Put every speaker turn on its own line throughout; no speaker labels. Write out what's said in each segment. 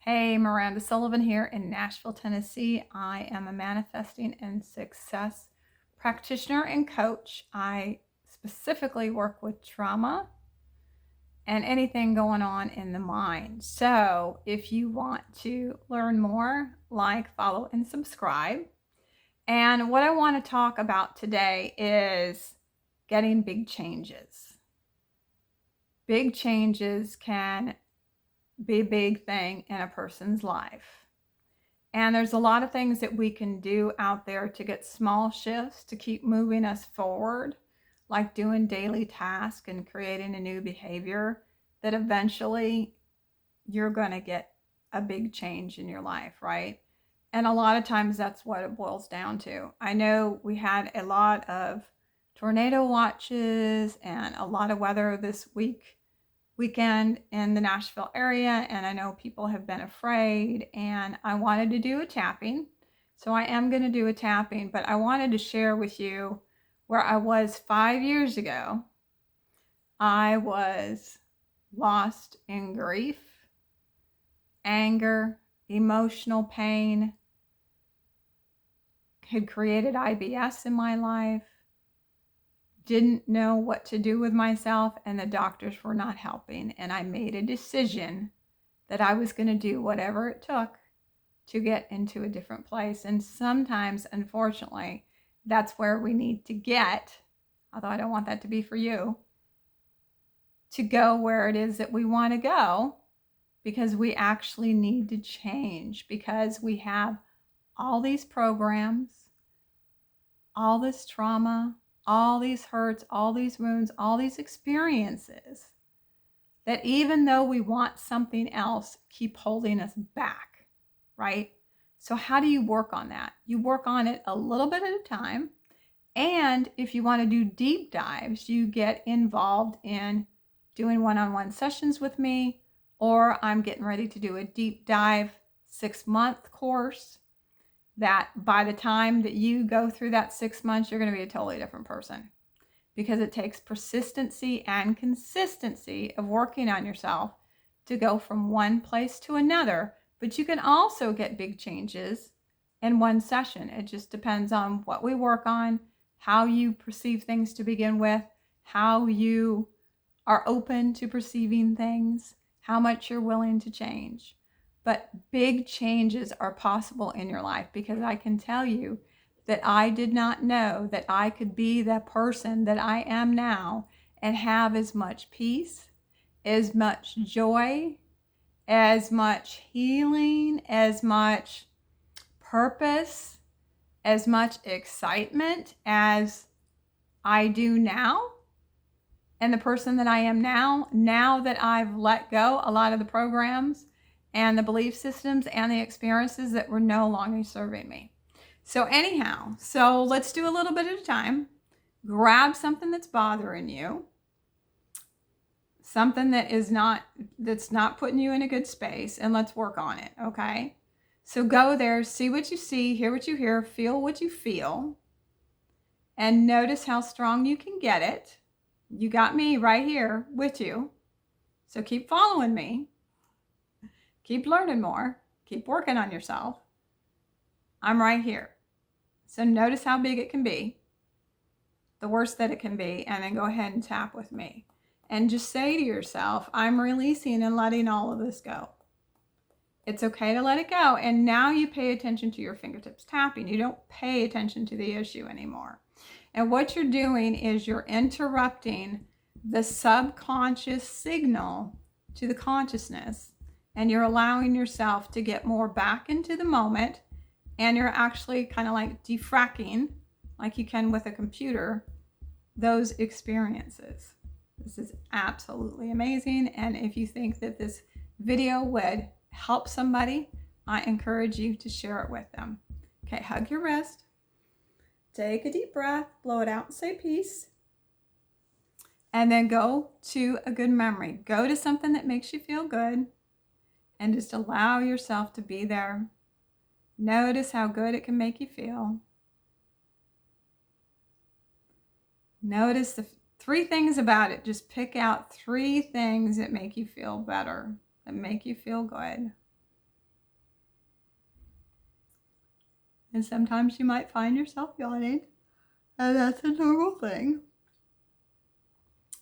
Hey, Miranda Sullivan here in Nashville, Tennessee. I am a manifesting and success practitioner and coach. I specifically work with trauma and anything going on in the mind. So, if you want to learn more, like, follow, and subscribe. And what I want to talk about today is getting big changes. Big changes can be a big thing in a person's life. And there's a lot of things that we can do out there to get small shifts to keep moving us forward, like doing daily tasks and creating a new behavior that eventually you're going to get a big change in your life, right? And a lot of times that's what it boils down to. I know we had a lot of tornado watches and a lot of weather this weekend in the Nashville area, and I know people have been afraid, and I wanted to do a tapping. So I am going to do a tapping, but I wanted to share with you where I was 5 years ago. I was lost in grief, anger, emotional pain, had created IBS in my life, didn't know what to do with myself, and the doctors were not helping. And I made a decision that I was going to do whatever it took to get into a different place. And sometimes, unfortunately, that's where we need to get, although I don't want that to be for you, to go where it is that we want to go, because we actually need to change, because we have all these programs, all this trauma, all these hurts, all these wounds, all these experiences that even though we want something else, keep holding us back, right? So how do you work on that? You work on it a little bit at a time. And if you want to do deep dives, you get involved in doing one-on-one sessions with me, or I'm getting ready to do a deep dive 6-month course that by the time that you go through that 6 months, you're going to be a totally different person, because it takes persistency and consistency of working on yourself to go from one place to another. But you can also get big changes in one session. It just depends on what we work on, how you perceive things to begin with, how you are open to perceiving things, how much you're willing to change. But big changes are possible in your life, because I can tell you that I did not know that I could be the person that I am now and have as much peace, as much joy, as much healing, as much purpose, as much excitement as I do now. And the person that I am now that I've let go a lot of the programs and the belief systems and the experiences that were no longer serving me. So anyhow, so let's do a little bit at a time. Grab something that's bothering you, something that's not putting you in a good space, and let's work on it, okay? So go there, see what you see, hear what you hear, feel what you feel, and notice how strong you can get it. You got me right here with you. So keep following me. Keep learning more. Keep working on yourself. I'm right here. So notice how big it can be, the worst that it can be, and then go ahead and tap with me. And just say to yourself, I'm releasing and letting all of this go. It's okay to let it go. And now you pay attention to your fingertips tapping. You don't pay attention to the issue anymore. And what you're doing is you're interrupting the subconscious signal to the consciousness, and you're allowing yourself to get more back into the moment, and you're actually kind of like defracking, like you can with a computer, those experiences. This is absolutely amazing. And if you think that this video would help somebody, I encourage you to share it with them. Okay, hug your wrist. Take a deep breath, blow it out and say peace. And then go to a good memory. Go to something that makes you feel good and just allow yourself to be there. Notice how good it can make you feel. Notice the 3 things about it. Just pick out 3 things that make you feel better, that make you feel good. And sometimes you might find yourself yawning, and that's a normal thing.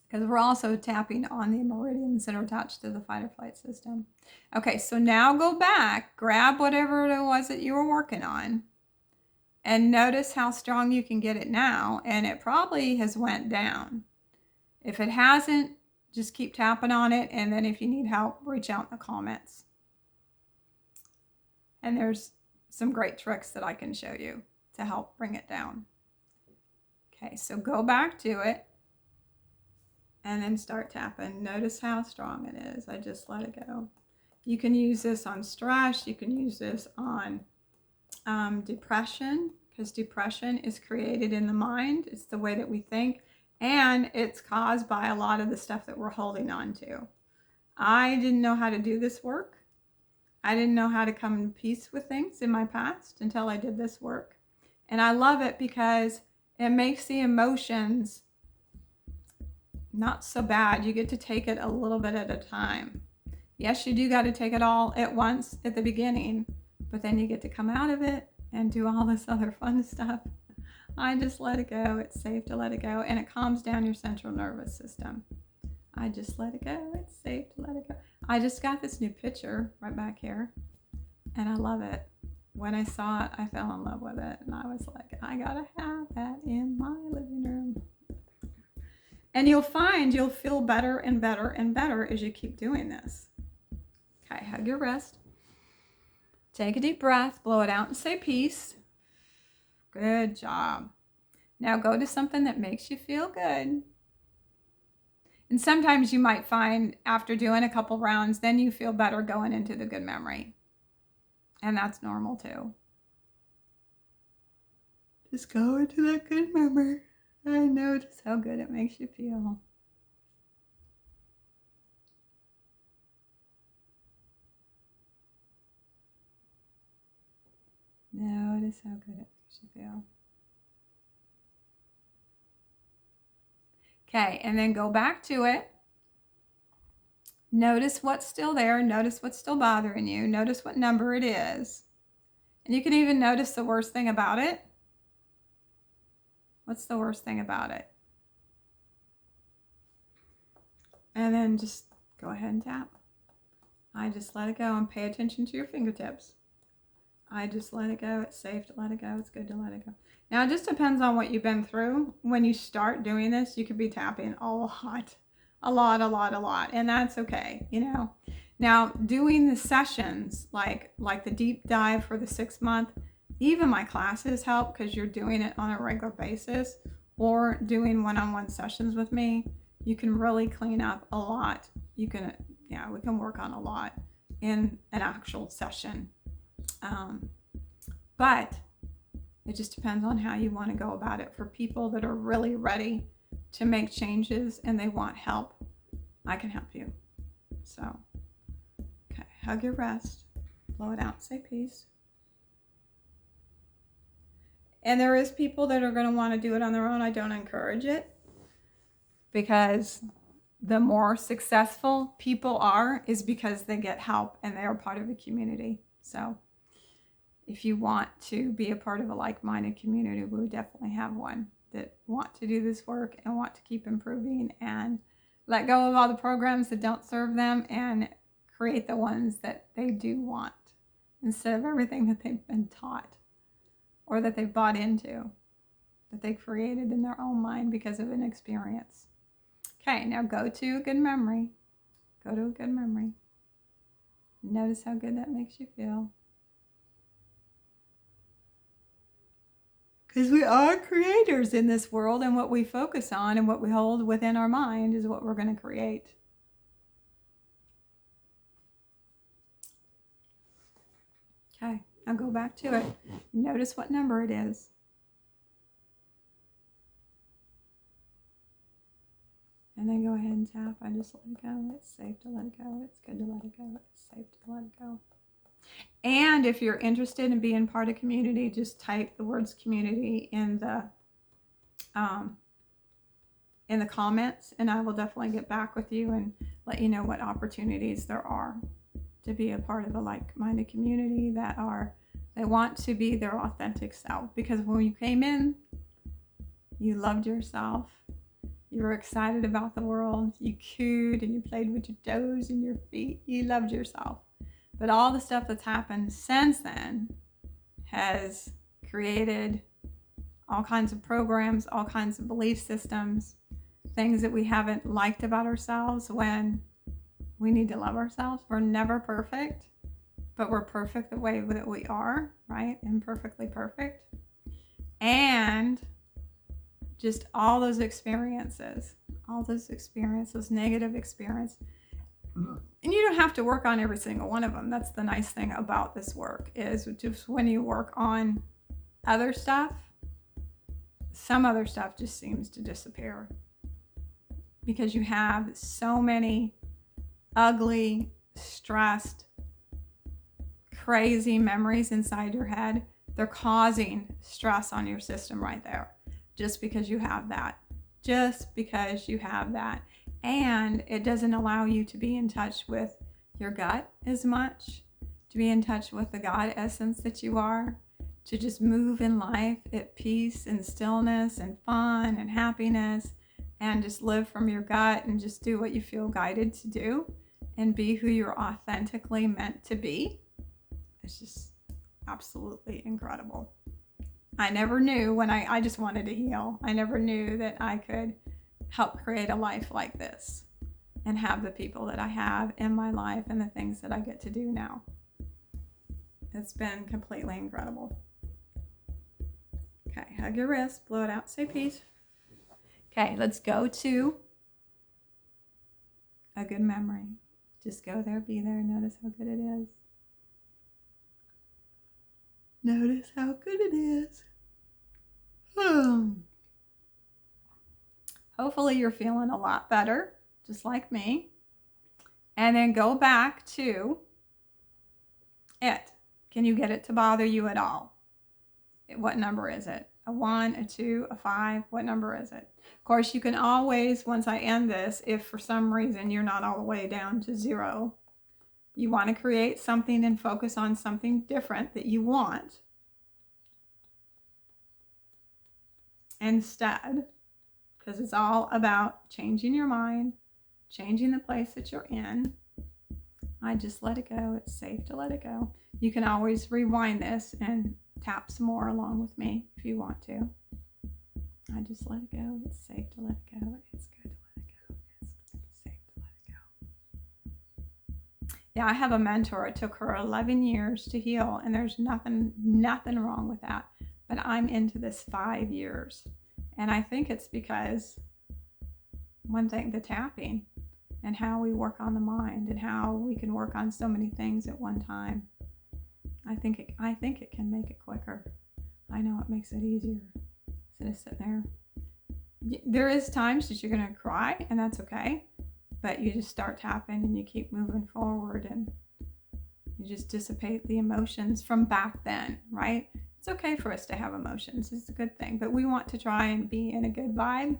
Because we're also tapping on the meridians that are attached to the fight or flight system. Okay, so now go back, grab whatever it was that you were working on, and notice how strong you can get it now, and it probably has went down. If it hasn't, just keep tapping on it, and then if you need help, reach out in the comments. And there's some great tricks that I can show you to help bring it down. Okay, so go back to it and then start tapping. Notice how strong it is. I just let it go. You can use this on stress. You can use this on depression, because depression is created in the mind. It's the way that we think, and it's caused by a lot of the stuff that we're holding on to. I didn't know how to do this work. I didn't know how to come to peace with things in my past until I did this work. And I love it because it makes the emotions not so bad. You get to take it a little bit at a time. Yes, you do got to take it all at once at the beginning, but then you get to come out of it and do all this other fun stuff. I just let it go. It's safe to let it go, and it calms down your central nervous system. I just let it go. It's safe to let it go. I just got this new picture right back here, and I love it. When I saw it, I fell in love with it, and I was like, I gotta have that in my living room. And you'll find you'll feel better and better and better as you keep doing this. Okay, hug your wrist. Take a deep breath, blow it out, and say peace. Good job. Now go to something that makes you feel good. And sometimes you might find after doing a couple rounds, then you feel better going into the good memory. And that's normal too. Just go into that good memory and notice how good it makes you feel. Notice how good it makes you feel. Okay, and then go back to it. Notice what's still there. Notice what's still bothering you. Notice what number it is. And you can even notice the worst thing about it. What's the worst thing about it? And then just go ahead and tap. I just let it go, and pay attention to your fingertips. I just let it go. It's safe to let it go. It's good to let it go. Now, it just depends on what you've been through. When you start doing this, you could be tapping a lot. And that's okay, you know. Now, doing the sessions, like the deep dive for the 6 month, even my classes help because you're doing it on a regular basis, or doing one-on-one sessions with me. You can really clean up a lot. We can work on a lot in an actual session. But it just depends on how you want to go about it. For people that are really ready to make changes and they want help, I can help you. So, okay, hug your rest, blow it out, say peace. And there is people that are going to want to do it on their own. I don't encourage it, because the more successful people are is because they get help and they are part of a community. So if you want to be a part of a like-minded community, we definitely have one that want to do this work and want to keep improving and let go of all the programs that don't serve them and create the ones that they do want, instead of everything that they've been taught or that they've bought into, that they created in their own mind because of an experience. Okay, now go to a good memory. Go to a good memory. Notice how good that makes you feel. Because we are creators in this world, and what we focus on and what we hold within our mind is what we're going to create. Okay, now go back to it. Notice what number it is. And then go ahead and tap. I just let it go. It's safe to let it go. It's good to let it go. It's safe to let it go. And if you're interested in being part of community, just type the words community in the comments, and I will definitely get back with you and let you know what opportunities there are to be a part of a like-minded community that are They want to be their authentic self, because when you came in, you loved yourself. You were excited about the world. You cooed and you played with your toes and your feet. You loved yourself. But all the stuff that's happened since then has created all kinds of programs, all kinds of belief systems, things that we haven't liked about ourselves when we need to love ourselves. We're never perfect, but we're perfect the way that we are, right? Imperfectly perfect. And just all those experiences, negative experience. And you don't have to work on every single one of them. That's the nice thing about this work, is just when you work on other stuff, some other stuff just seems to disappear, because you have so many ugly, stressed, crazy memories inside your head. They're causing stress on your system right there, just because you have that. And it doesn't allow you to be in touch with your gut as much, to be in touch with the God essence that you are, to just move in life at peace and stillness and fun and happiness, and just live from your gut and just do what you feel guided to do and be who you're authentically meant to be. It's just absolutely incredible. I never knew when I just wanted to heal. I never knew that I could help create a life like this and have the people that I have in my life and the things that I get to do now. It's been completely incredible. Okay, hug your wrist, blow it out, say peace. Okay, let's go to a good memory. Just go there, be there, notice how good it is. Notice how good it is. Hopefully you're feeling a lot better, just like me. And then go back to it. Can you get it to bother you at all? What number is it? A 1, a 2, a 5? What number is it? Of course, you can always, once I end this, if for some reason you're not all the way down to 0, you want to create something and focus on something different that you want instead, because it's all about changing your mind, changing the place that you're in. I just let it go. It's safe to let it go. You can always rewind this and tap some more along with me if you want to. I just let it go. It's safe to let it go. It's good to let it go. It's safe to let it go. Yeah, I have a mentor. It took her 11 years to heal, and there's nothing wrong with that. But I'm into this 5 years. And I think it's because, one thing, the tapping and how we work on the mind and how we can work on so many things at one time. I think it can make it quicker. I know it makes it easier instead of sitting there. There is times that you're going to cry, and that's okay. But you just start tapping and you keep moving forward, and you just dissipate the emotions from back then, right? It's okay for us to have emotions. It's a good thing. But we want to try and be in a good vibe,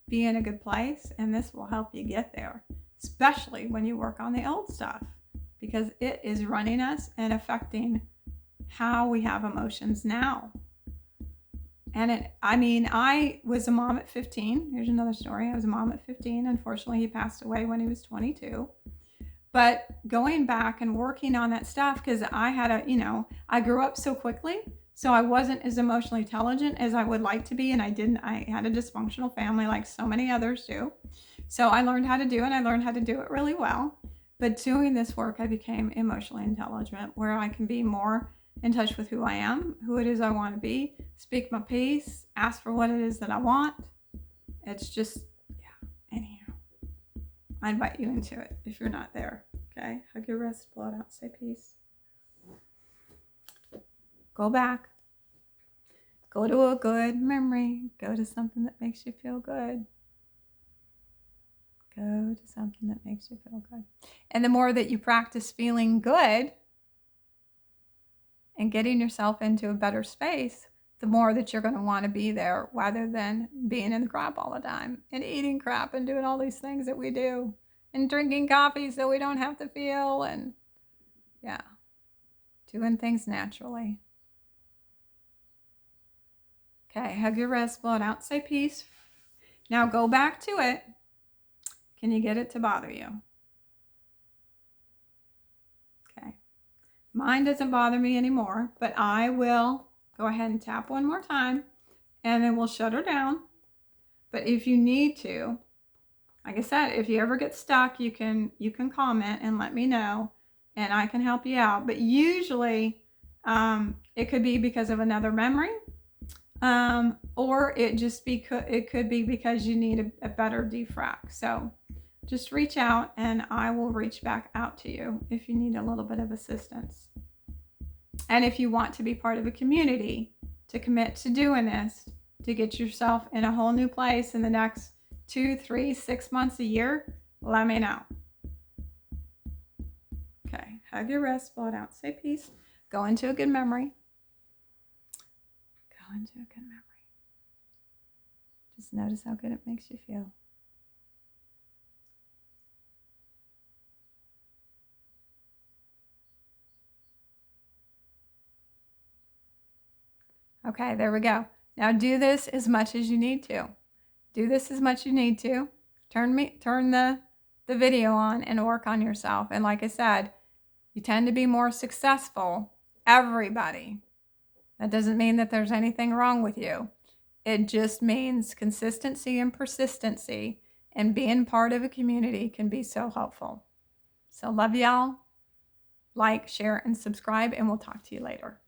be in a good place, and this will help you get there, especially when you work on the old stuff, because it is running us and affecting how we have emotions now. And I was a mom at 15. Here's another story. I was a mom at 15. Unfortunately, he passed away when he was 22. But going back and working on that stuff, because I grew up so quickly, so I wasn't as emotionally intelligent as I would like to be, and I had a dysfunctional family like so many others do. So I learned how to do it. I learned how to do it really well. But doing this work, I became emotionally intelligent, where I can be more in touch with who I am, who it is I want to be, speak my piece, ask for what it is that I want. It's just, anyhow. I invite you into it if you're not there. Okay? Hug your wrist, blow it out, say peace. Go back. Go to a good memory. Go to something that makes you feel good. Go to something that makes you feel good. And the more that you practice feeling good and getting yourself into a better space, the more that you're going to want to be there, rather than being in the crap all the time and eating crap and doing all these things that we do and drinking coffee so we don't have to feel, and doing things naturally. Okay, hug your wrist, blow it out, say peace. Now go back to it. Can you get it to bother you? Okay. Mine doesn't bother me anymore, but I will go ahead and tap one more time and then we'll shut her down. But if you need to, like I said, if you ever get stuck, you can comment and let me know and I can help you out. But usually it could be because of another memory, or it could be because you need a better defrag. So just reach out and I will reach back out to you if you need a little bit of assistance. And if you want to be part of a community to commit to doing this, to get yourself in a whole new place in the next 2, 3, 6 months, a year, let me know. Okay, hug your wrist, blow it out, say peace. Go into a good memory. Go into a good memory. Just notice how good it makes you feel. Okay, there we go. Now do this as much as you need to. Do this as much as you need to. Turn the video on and work on yourself. And like I said, you tend to be more successful. Everybody. That doesn't mean that there's anything wrong with you. It just means consistency and persistency, and being part of a community can be so helpful. So love y'all. Like, share, and subscribe, and we'll talk to you later.